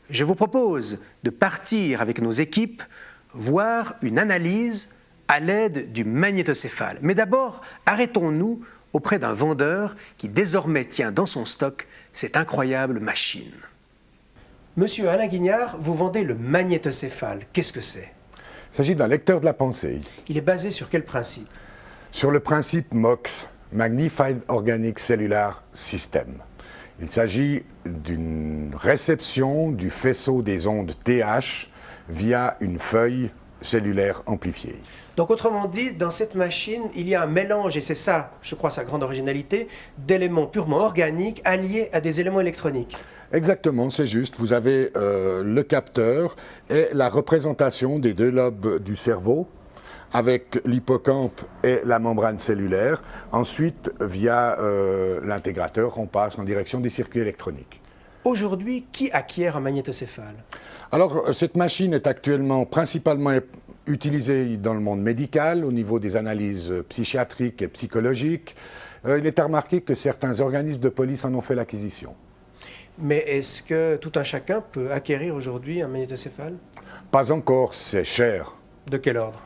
Je vous propose de partir avec nos équipes voir une analyse à l'aide du magnétocéphale. Mais d'abord, arrêtons-nous auprès d'un vendeur qui désormais tient dans son stock cette incroyable machine. Monsieur Alain Guignard, vous vendez le magnétocéphale. Qu'est-ce que c'est? Il s'agit d'un lecteur de la pensée. Il est basé sur quel principe? Sur le principe MOX, Magnified Organic Cellular System. Il s'agit d'une réception du faisceau des ondes TH via une feuille cellulaire amplifiée. Donc autrement dit, dans cette machine, il y a un mélange, et c'est ça, je crois, sa grande originalité, d'éléments purement organiques alliés à des éléments électroniques. Exactement, c'est juste. Vous avez le capteur et la représentation des deux lobes du cerveau, avec l'hippocampe et la membrane cellulaire. Ensuite, via l'intégrateur, on passe en direction des circuits électroniques. Aujourd'hui, qui acquiert un magnétocéphale? Alors, cette machine est actuellement principalement utilisée dans le monde médical, au niveau des analyses psychiatriques et psychologiques. Il est à remarquer que certains organismes de police en ont fait l'acquisition. Mais est-ce que tout un chacun peut acquérir aujourd'hui un magnétocéphale? Pas encore, c'est cher. De quel ordre?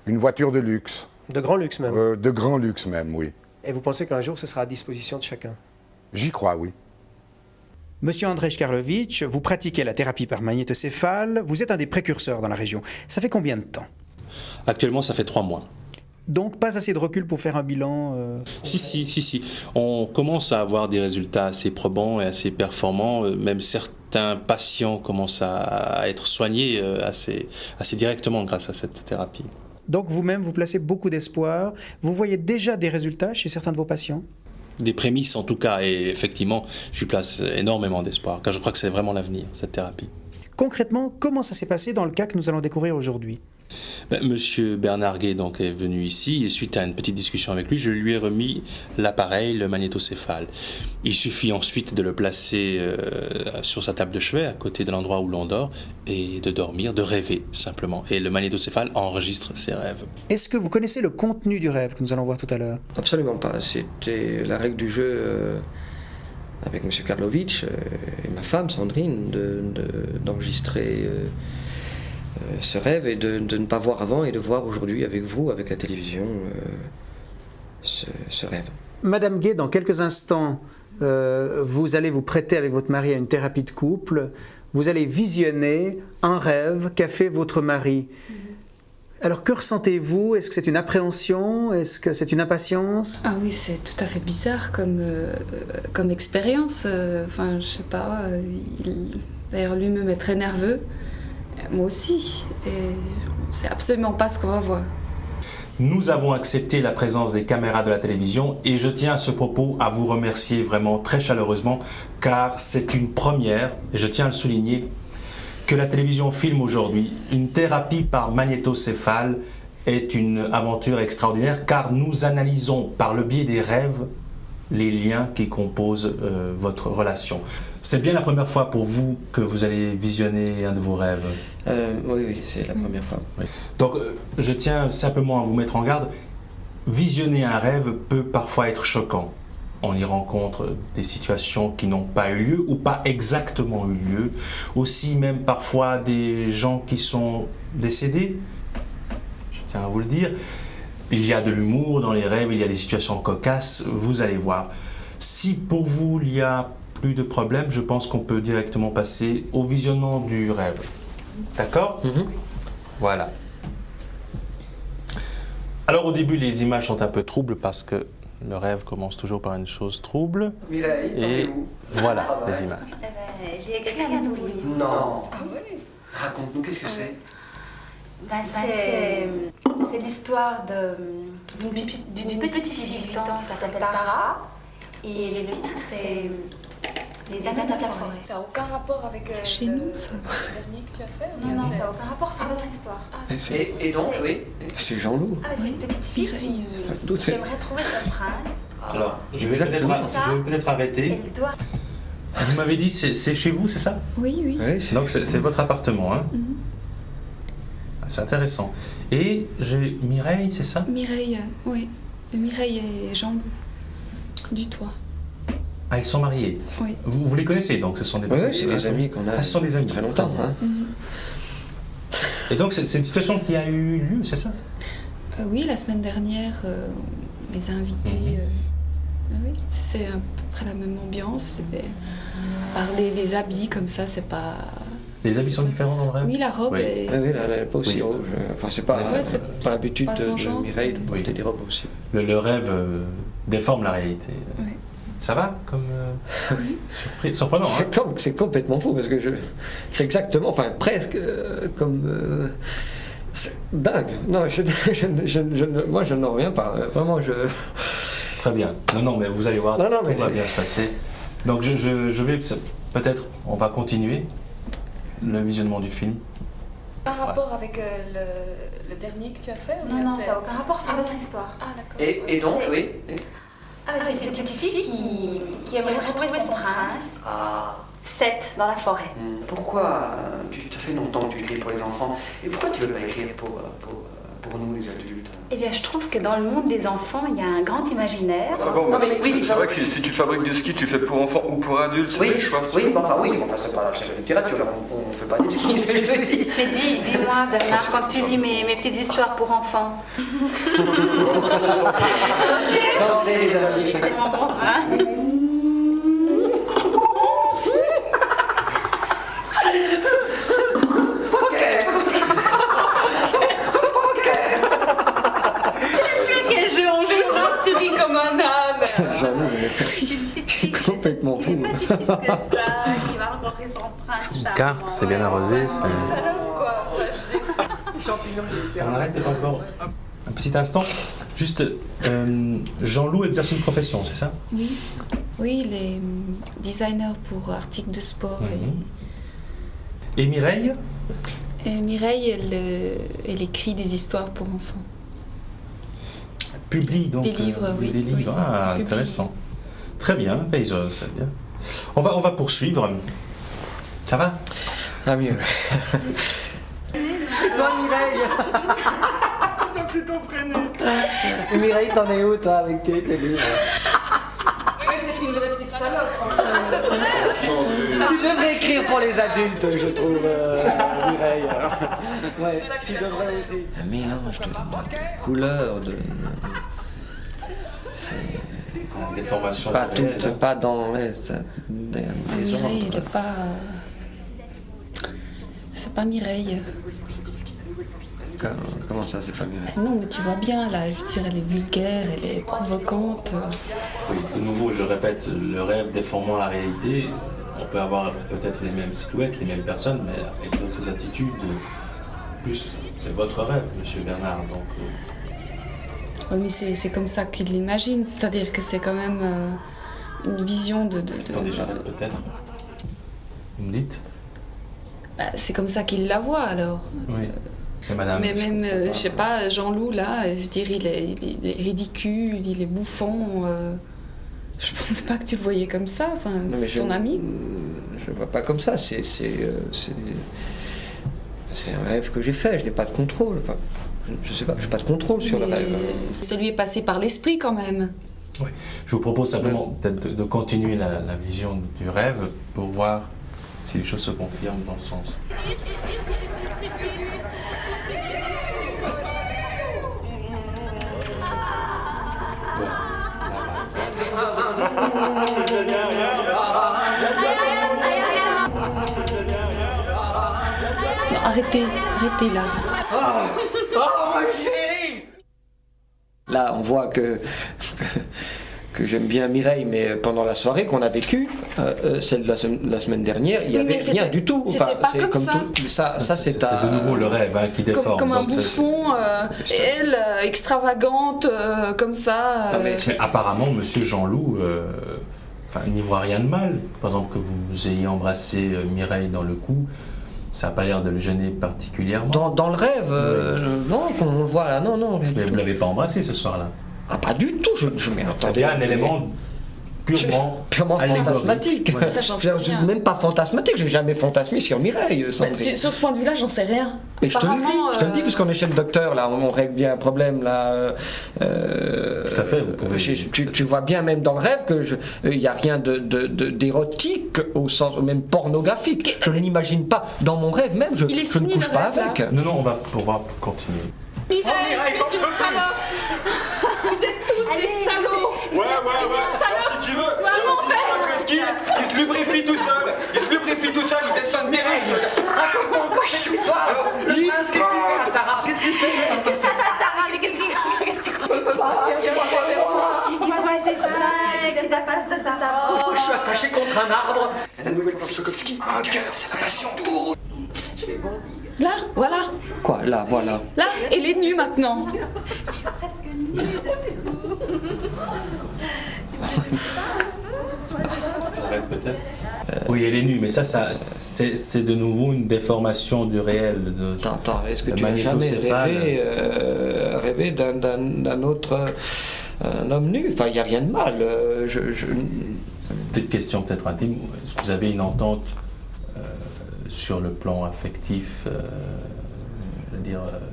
Une voiture de luxe. De grand luxe même? De grand luxe même, oui. Et vous pensez qu'un jour ce sera à disposition de chacun? J'y crois, oui. Monsieur Andrej Karlovic, vous pratiquez la thérapie par magnétocéphale, vous êtes un des précurseurs dans la région. Ça fait combien de temps? Actuellement, ça fait 3 mois. Donc pas assez de recul pour faire un bilan Si. On commence à avoir des résultats assez probants et assez performants. Même certains patients commencent à être soignés assez directement grâce à cette thérapie. Donc vous-même, vous placez beaucoup d'espoir. Vous voyez déjà des résultats chez certains de vos patients? Des prémices en tout cas, et effectivement, je place énormément d'espoir, car je crois que c'est vraiment l'avenir, cette thérapie. Concrètement, comment ça s'est passé dans le cas que nous allons découvrir aujourd'hui? Monsieur Bernard Gay donc, est venu ici, et suite à une petite discussion avec lui, je lui ai remis l'appareil, le magnétocéphale. Il suffit ensuite de le placer sur sa table de chevet, à côté de l'endroit où l'on dort, et de dormir, de rêver simplement. Et le magnétocéphale enregistre ses rêves. Est-ce que vous connaissez le contenu du rêve que nous allons voir tout à l'heure? Absolument pas. C'était la règle du jeu avec M. Karlovic et ma femme Sandrine d'enregistrer ce rêve et de ne pas voir avant et de voir aujourd'hui avec vous, avec la télévision, ce rêve. Madame Gay, dans quelques instants, vous allez vous prêter avec votre mari à une thérapie de couple. Vous allez visionner un rêve qu'a fait votre mari. Alors que ressentez-vous? Est-ce que c'est une appréhension? Est-ce que c'est une impatience? Ah oui, c'est tout à fait bizarre comme expérience. Enfin, je sais pas. D'ailleurs, lui-même est très nerveux. Moi aussi. Et c'est absolument pas ce qu'on va voir. Nous avons accepté la présence des caméras de la télévision et je tiens à ce propos à vous remercier vraiment très chaleureusement car c'est une première, et je tiens à le souligner, que la télévision filme aujourd'hui. Une thérapie par magnétocéphale est une aventure extraordinaire car nous analysons par le biais des rêves les liens qui composent votre relation. C'est bien la première fois pour vous que vous allez visionner un de vos rêves? Oui, c'est la première fois. Oui. Donc, je tiens simplement à vous mettre en garde. Visionner un rêve peut parfois être choquant. On y rencontre des situations qui n'ont pas eu lieu ou pas exactement eu lieu. Aussi, même parfois des gens qui sont décédés. Je tiens à vous le dire. Il y a de l'humour dans les rêves, il y a des situations cocasses, vous allez voir. Si pour vous il y a plus de problème, je pense qu'on peut directement passer au visionnement du rêve. D'accord? Voilà. Alors au début, les images sont un peu troubles parce que le rêve commence toujours par une chose trouble. Mireille, et voilà les images. J'ai écrit un nouveau livre. Non. Raconte-nous, qu'est-ce que c'est? C'est l'histoire d'une petite fille de 8 ans qui s'appelle Tara. Et le titre, c'est Les Années de la forêt. Ça n'a aucun rapport avec C'est chez nous, ça. le dernier que tu as fait? Non, ça n'a aucun rapport, c'est une autre histoire. Et donc, oui. C'est Jean-Loup. C'est une petite fille qui aimerait trouver son prince. Alors, je vais peut-être arrêter. Elle doit... Vous m'avez dit, c'est chez vous, c'est ça? Oui. Donc c'est votre appartement, hein? C'est intéressant. Et Mireille, c'est ça? Mireille, oui. Mireille et Jean-Loup, du toit. Ah, ils sont mariés. Oui. Vous les connaissez, donc ce sont des Oui, personnes. c'est des amis qu'on a Ah, ce sont des amis. très longtemps. Très bien. Hein. Et donc c'est une situation qui a eu lieu, c'est ça? Oui, la semaine dernière, on les a invités. Oui, c'est à peu près la même ambiance. Parler les habits comme ça, c'est pas. Les habits sont différents dans le rêve? Oui, la robe Oui. est. Oui, là, elle n'est pas aussi Oui. rouge. Enfin, c'est pas, Ouais, c'est pas l'habitude pas son de genre. Mireille de porter Oui. des robes aussi. Le rêve déforme la réalité. Ouais. Ça va comme surprenant, hein? C'est complètement fou parce que c'est exactement, enfin presque comme. C'est dingue. Non, moi je n'en reviens pas. Vraiment, Très bien. Non, mais vous allez voir, Non, tout mais va c'est- bien se passer. Donc je vais peut-être, on va continuer le visionnement du film. Par rapport avec le dernier que tu as fait ou Non, bien non, c'est- ça n'a aucun rapport, c'est une autre histoire. Ah, d'accord. Et donc, C'est- oui. Ah, bah, c'est une petite fille qui aimerait retrouver son prince. Ah, Seth, dans la forêt. pourquoi ça fait longtemps que tu écris pour les enfants et pourquoi tu veux pas écrire pour nous les adultes? Eh bien, je trouve que dans le monde des enfants, il y a un grand imaginaire. Ah bon, Non, bah, mais oui, c'est vrai que si tu fabriques du ski, tu fais pour enfants ou pour adultes, c'est des choix. oui, mais enfin c'est pas la littérature, là, on fait pas des skis, c'est ce que je veux dire. Mais dis-moi, Bernard, quand tu lis mes petites histoires pour enfants. Tellement bon, hein. Quel jeu on joue, hein. Tu ris comme un âne. J'avoue, Une petite fille qui complètement qui est fou. pas si petite que ça, qui va rencontrer son prince Une charmant. carte, c'est bien arrosé. Salope, quoi. Enfin, je sais pas. On arrête peut-être encore un petit instant. Juste, Jean-Loup exerce une profession, c'est ça? Oui, oui, il est designer pour articles de sport. Et Mireille? Et Mireille, elle écrit des histoires pour enfants. Publie donc Des livres, oui, des livres. oui. Ah, Publie. intéressant. Très bien, c'est bien. On va poursuivre. Ça va? Ah, mieux. Toi, Mireille T'as pris ton prénom. Mireille, t'en es où, toi, avec tes livres C'est une vraie petite salope. Tu devrais écrire pour les adultes, je trouve, Mireille. Ouais, tu devrais aussi. Un mélange de couleurs, de. C'est Des formations. pas tout, réelles, hein. c'est pas dans des Mireille, elle ordres. est pas. C'est pas Mireille. Comment ça, c'est pas Mireille? Non, mais tu vois bien, là, je veux dire, elle est vulgaire, elle est provocante. Oui, de nouveau, je répète, le rêve déformant la réalité. On peut avoir peut-être les mêmes silhouettes, les mêmes personnes, mais avec d'autres attitudes. Plus, c'est votre rêve, Monsieur Bernard. Donc, Oui, mais c'est comme ça qu'il l'imagine, c'est-à-dire que c'est quand même une vision de. attendez, j'arrête peut-être. Vous me dites? Bah, c'est comme ça qu'il la voit alors. Oui. Et madame? Mais même, je sais pas, Jean-Loup, là, je veux dire, il est ridicule, il est bouffon. Je pense pas que tu le voyais comme ça, enfin, Non, mais c'est ton ami. Je le vois pas comme ça. C'est un rêve que j'ai fait. Je n'ai pas de contrôle. Enfin, je sais pas. J'ai pas de contrôle sur le Mais rêve. ça lui est passé par l'esprit quand même. Oui. Je vous propose simplement peut-être de continuer la vision du rêve pour voir si les choses se confirment dans le sens. Voilà. Là, par exemple. Arrêtez là. Là, on voit que j'aime bien Mireille, mais pendant la soirée qu'on a vécue, celle de la semaine dernière, il n'y Oui, avait mais rien c'était- du tout. c'était pas c'est comme ça. Ça, c'est de nouveau le rêve qui déforme. Comme un Donc, c'est- bouffon, et elle, extravagante, comme ça. Non, mais Mais apparemment, Monsieur Jean-Loup n'y voit rien de mal. Par exemple, que vous ayez embrassé Mireille dans le cou, ça n'a pas l'air de le gêner particulièrement. dans le rêve, non, comme on le voit là, non. Mais vous ne l'avez pas embrassé ce soir-là. Ah, pas du tout. Je m'y C'est attendais. bien un élément purement fantasmatique. allégorique. Ça, j'en sais rien. Même pas fantasmatique, j'ai jamais fantasmé sur Mireille, Sandrine. Sur ce point de vue-là, j'en sais rien. Et je te le Apparemment, dis, puisqu'on est chez le docteur, là, on règle bien un problème, là. Tout à fait, vous pouvez... Tu vois bien, même dans le rêve, qu'il n'y a rien d'érotique, au sens même pornographique. Je ne l'imagine pas. Dans mon rêve même, je ne couche pas avec. Non, on va pouvoir continuer. Mireille, c'est une salope. Vous êtes tous des salauds. Ouais, si tu veux. Toi, J'ai mon aussi père. un Koski qui se lubrifie tout seul. Il descend des règles. Alors, il crade. Tara, mais qu'est-ce que tu crois? Il faut assez ça, que ta face presse à sa Je suis attaché contre un arbre. La nouvelle planche Sokovski. Un cœur, c'est la passion douloureuse. Là, voilà. Quoi, là, voilà. Là, elle est nue maintenant. Je suis presque nue. J'arrête peut-être. Oui, elle est nue, mais ça c'est de nouveau une déformation du réel. Attends, est-ce que tu n'as jamais rêvé d'un autre un homme nu? Enfin, il n'y a rien de mal. Petite question peut-être intime. Est-ce que vous avez une entente sur le plan affectif,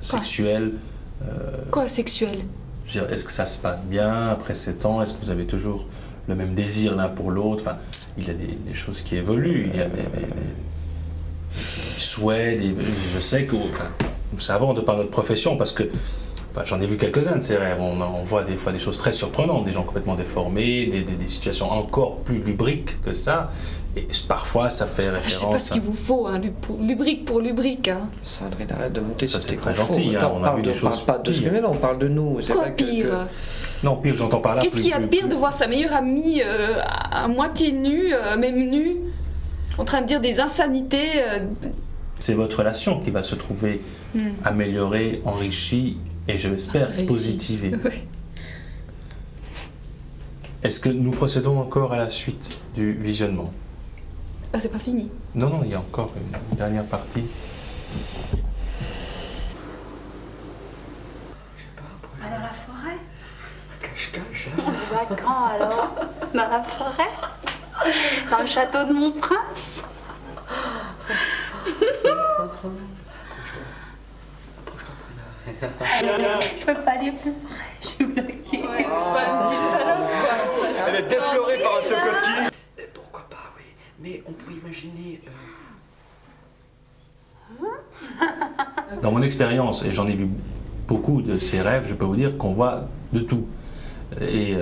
sexuel? Quoi, sexuel? Je veux dire, est-ce que ça se passe bien après 7 ans? Est-ce que vous avez toujours le même désir l'un pour l'autre? Enfin, il y a des choses qui évoluent, il y a des souhaits, je sais que, enfin, nous savons de par notre profession, parce que j'en ai vu quelques-uns de ces rêves, on voit des fois des choses très surprenantes, des gens complètement déformés, des situations encore plus lubriques que ça, et parfois ça fait référence... Je sais pas ce qu'il vous faut, hein, lubrique pour lubrique. Hein. Sandrine, arrête de monter ça, sur c'est tes très conchos. gentil, hein, on a vu des choses pas de ce pires. que on parle de nous. Quoi pire? Non, pire, j'entends par là. Qu'est-ce qu'il y a de pire de voir sa meilleure amie à moitié nue, même nue, en train de dire des insanités C'est votre relation qui va se trouver améliorée, enrichie et je l'espère positivée. Ouais. Est-ce que nous procédons encore à la suite du visionnement? Ah, c'est pas fini. Non, il y a encore une dernière partie. Dans la forêt? Cache-cache. On se voit quand alors? Dans la forêt? Dans le château de mon prince? Je peux pas aller plus près, je suis bloquée. Ouais, pas une petite salope, quoi. Elle est déflorée par un Sokovski. Pourquoi pas, oui. Mais on peut imaginer... Dans mon expérience, et j'en ai vu beaucoup de ces rêves, je peux vous dire qu'on voit de tout. Et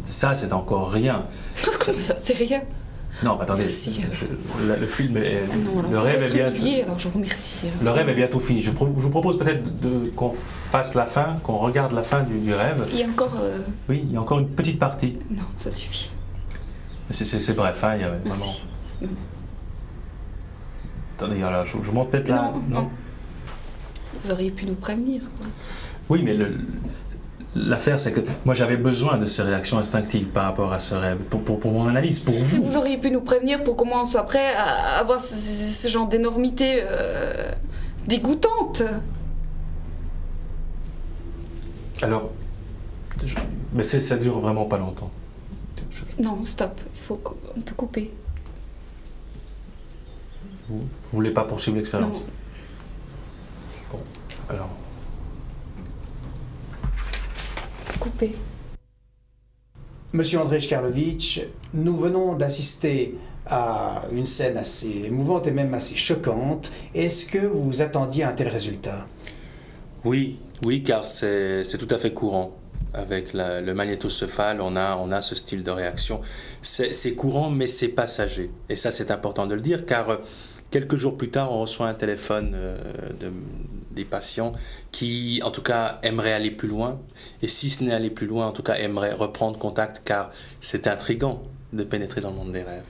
ça, c'est encore rien. Comment ça, c'est rien? Non, attendez, Merci. Le film, Non, le rêve est bientôt... alors je vous remercie. Le rêve est bientôt fini. Je vous propose peut-être qu'on fasse la fin, qu'on regarde la fin du rêve. Il y a encore... Oui, il y a encore une petite partie. Non, ça suffit. C'est bref, hein, il y a vraiment... Merci. Attendez, alors, je vous montre peut-être là. Non. Vous auriez pu nous prévenir, quoi. Oui, mais l'affaire, c'est que moi, j'avais besoin de ces réactions instinctives par rapport à ce rêve, pour mon analyse, pour vous. Vous auriez pu nous prévenir pour qu'on soit prêt à avoir ce genre d'énormité dégoûtante. Alors, mais ça dure vraiment pas longtemps. Non, stop. On peut couper. Vous voulez pas poursuivre l'expérience? Non. Bon, alors... Couper. Monsieur André Shkarlovitch, nous venons d'assister à une scène assez émouvante et même assez choquante. Est-ce que vous vous attendiez à un tel résultat? Oui, car c'est tout à fait courant. Avec le magnétocéphale, on a ce style de réaction. C'est courant, mais c'est passager. Et ça, c'est important de le dire, car quelques jours plus tard, on reçoit un téléphone des patients qui, en tout cas, aimeraient aller plus loin. Et si ce n'est aller plus loin, en tout cas, aimeraient reprendre contact, car c'est intriguant de pénétrer dans le monde des rêves.